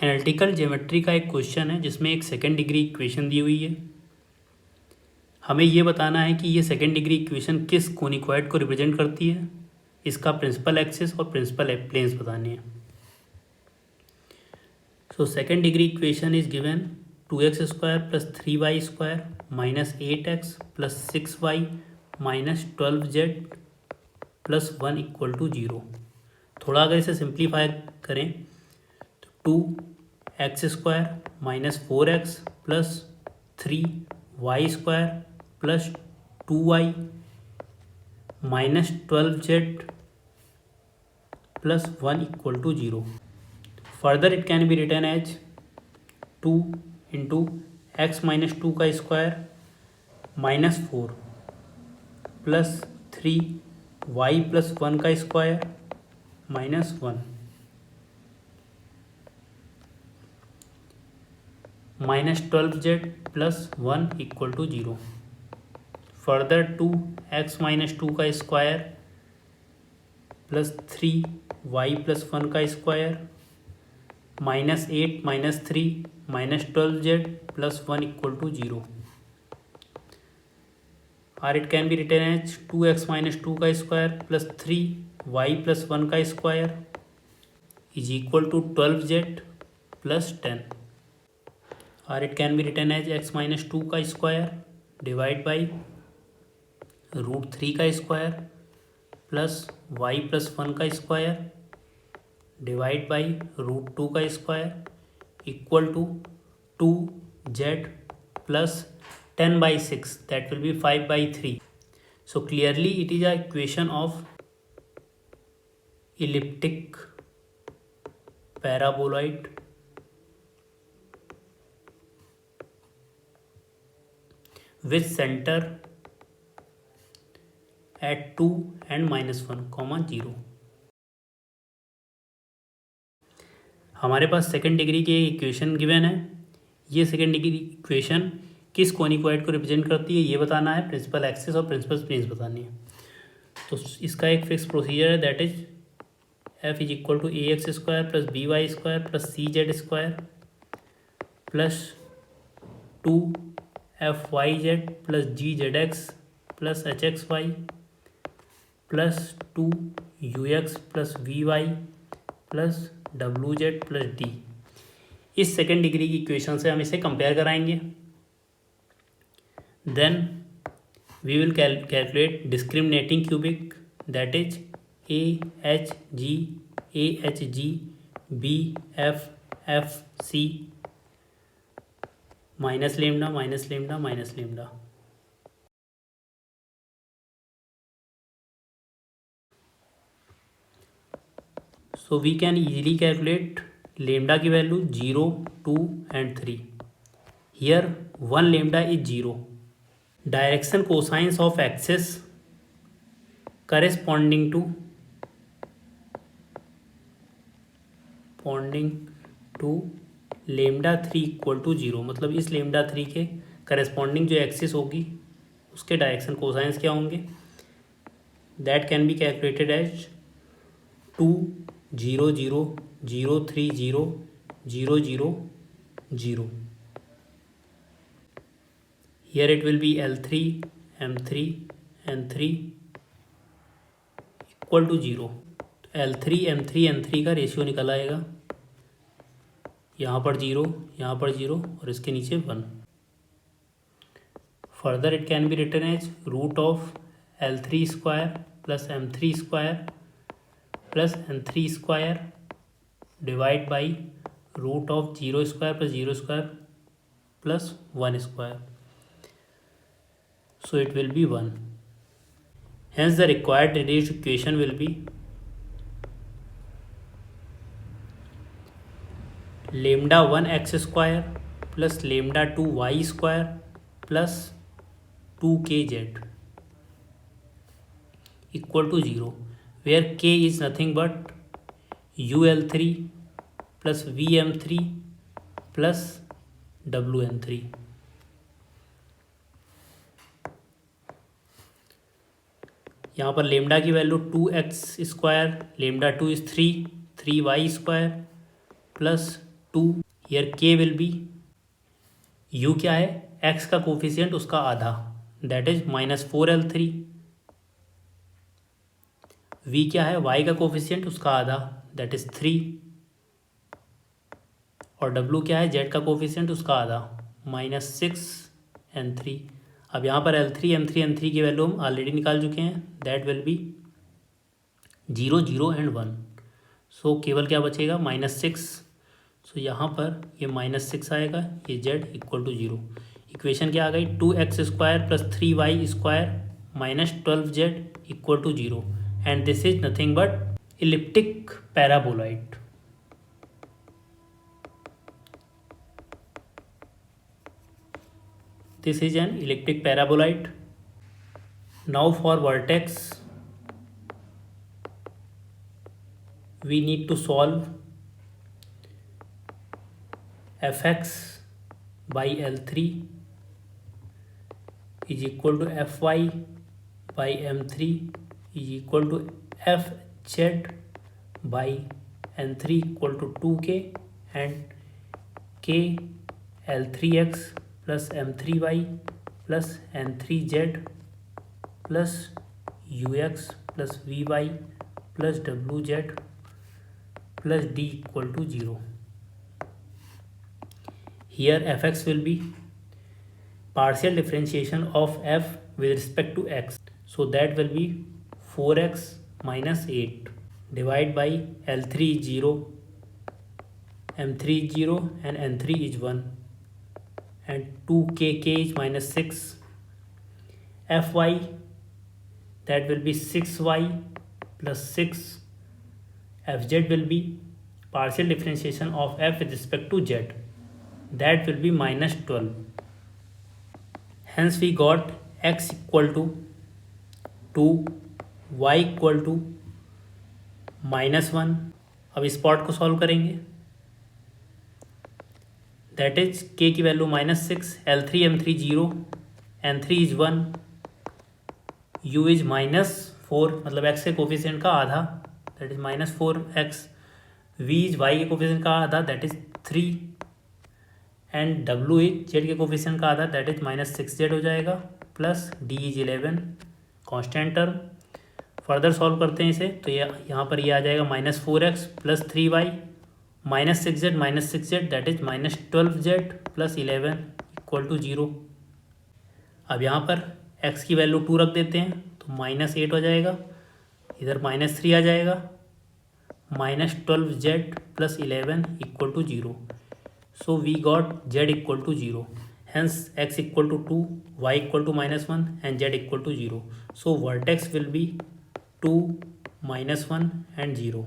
Analytical geometry का एक question है जिसमें एक सेकेंड डिग्री इक्वेशन दी हुई है। हमें ये बताना है कि ये सेकेंड डिग्री इक्वेशन किस कोनिक्वाइड को रिप्रेजेंट करती है, इसका प्रिंसिपल एक्सिस और प्रिंसिपल प्लेन्स बताने हैं। So second degree equation is given 2x² + 3y² - 8x + 6y - 12z + 1 = 0। थोड़ा अगर इसे सिंप्लीफाई करें तो 2x² - 4x + 3y² + 2y - 12z + 1 = 0. Further it can be written as 2 × x - 2 का स्क्वायर -4 + 3y + 1 का स्क्वायर -1 -12z + 1 = 0. Further 2x - 2 का स्क्वायर + 3y + 1 का square -8 - 3 -12z + 1 = 0. Or it can be written as 2x - 2 का स्क्वायर + 3y + 1 का square is equal to 12z + 10. Or it can be written as x - 2 का square divide by √3 का square plus y + 1 का square divide by √2 का square equal to 2z + 10/6, that will be 5/3. So clearly it is a equation of elliptic paraboloid with center at 2 and -1, 0. हमारे पास second degree की equation given है। ये second degree equation किस कोनिक्वाइड को represent करती है ये बताना है, प्रिंसिपल एक्सिस और प्रिंसिपल प्लेन्स बतानी है। तो इसका एक फिक्स प्रोसीजर है, that is f = ax² + by² + cz² + 2fyz + gzx + hxy + 2ux + vy + wz + d। इस सेकेंड डिग्री की इक्वेशन से हम इसे कंपेयर कराएंगे। Then we will calculate discriminating cubic, that is AHG AHG BF FC -λ -λ -λ। So we can easily calculate lambda की value 0, 2 and 3. Here 1 lambda is 0. Direction cosines of axis corresponding to λ3 = 0, मतलब इस λ3 के corresponding जो axis होगी उसके direction cosines क्या होंगे, that can be calculated as 2 0 0 0 3 0 0 0 0. Here it will be L3 M3 N3 = 0. L3 M3 N3 का रेशियो निकल आएगा, यहाँ पर 0, यहाँ पर 0 और इसके नीचे 1. Further it can be written as √L3² + M3² + N3² divide by √0² + 0² + 1². So it will be 1. Hence the required reduced equation will be λ1x² + λ2y² + 2kz = 0, where k is nothing but UL3 + VM3 + WN3. यहाँ पर lambda की value 2x², λ2 is 3, 3y² + 2. Here k will be, u क्या है, x का coefficient उसका आधा, that is -4l3. v क्या है, y का कोफिशिएंट उसका आधा, दैट इज 3. और w क्या है, z का कोफिशिएंट उसका आधा, -6 n3. अब यहाँ पर l3 m3 n3 की वैल्यू हम ऑलरेडी निकाल चुके हैं, दैट विल बी 0 0 एंड 1. सो केवल क्या बचेगा, -6. सो यहाँ पर ये -6 आएगा, ये z इक्वल टू 0. इक्वेशन क्या आ गई, 2x² + 3y² -12z equal to 0. And this is nothing but elliptic paraboloid. This is an elliptic paraboloid. Now for vertex, we need to solve fx by L3 is equal to fy by m3 is equal to fz by n3 equal to 2k and k L3x plus m3y plus n3z plus ux plus vy plus wz plus d equal to 0. Here fx will be partial differentiation of f with respect to x. So that will be 4x minus 8 divided by L3 is 0, m3 is 0 and n3 is 1 and 2k is -6. Fy that will be 6y plus 6. Fz will be partial differentiation of f with respect to z, that will be -12. Hence we got x equal to 2, y equal to -1. अब इस part को solve करेंगे, that is k की value -6, L3 m3 0, n3 is 1, u is -4 मतलब x के coefficient का आधा, that is -4x, v is y के कोफिशिएंट का आधा, that is 3 and w is z के कोफिशिएंट का आधा, दैट इज -6z हो जाएगा, plus d is 11 constant term. Further solve करते हैं इसे, तो ये यहाँ पर ये आ जाएगा -4x plus 3y -6z that is -12z plus 11 equal to 0. अब यहाँ पर x की वैल्यू 2 रख देते हैं, तो -8 हो जाएगा, इधर -3 आ जाएगा, -12z plus 11 equal to 0. So we got z equal to 0. Hence x equal to 2, y equal to -1 and z equal to 0. So vertex will be 2, -1 and 0.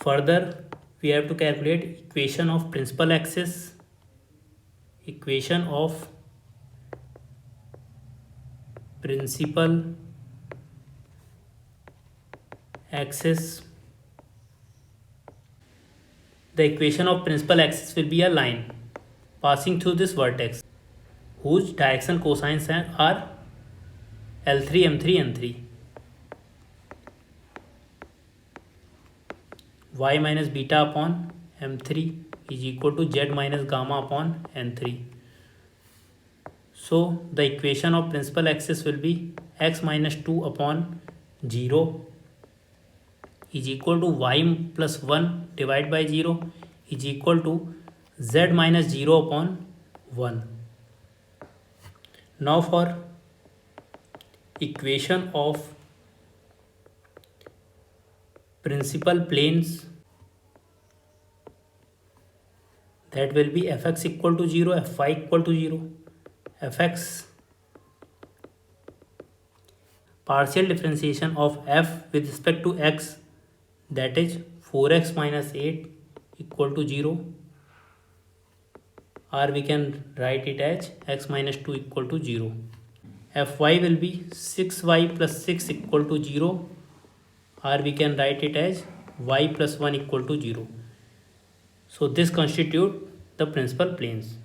Further we have to calculate equation of principal axis, equation of principal axis. The equation of principal axis will be a line passing through this vertex whose direction cosines are L3, M3, N3. Y minus beta upon M3 is equal to Z minus gamma upon N3. So the equation of principal axis will be x minus 2 upon 0 is equal to y plus 1 divided by 0 is equal to z minus 0 upon 1. Now for equation of principal planes, that will be fx equal to 0, fy equal to 0. Fx partial differentiation of f with respect to x, that is 4x minus 8 equal to 0, or we can write it as x minus 2 equal to 0. Fy will be 6y plus 6 equal to 0, or we can write it as y plus 1 equal to 0. So this constitute the principal planes.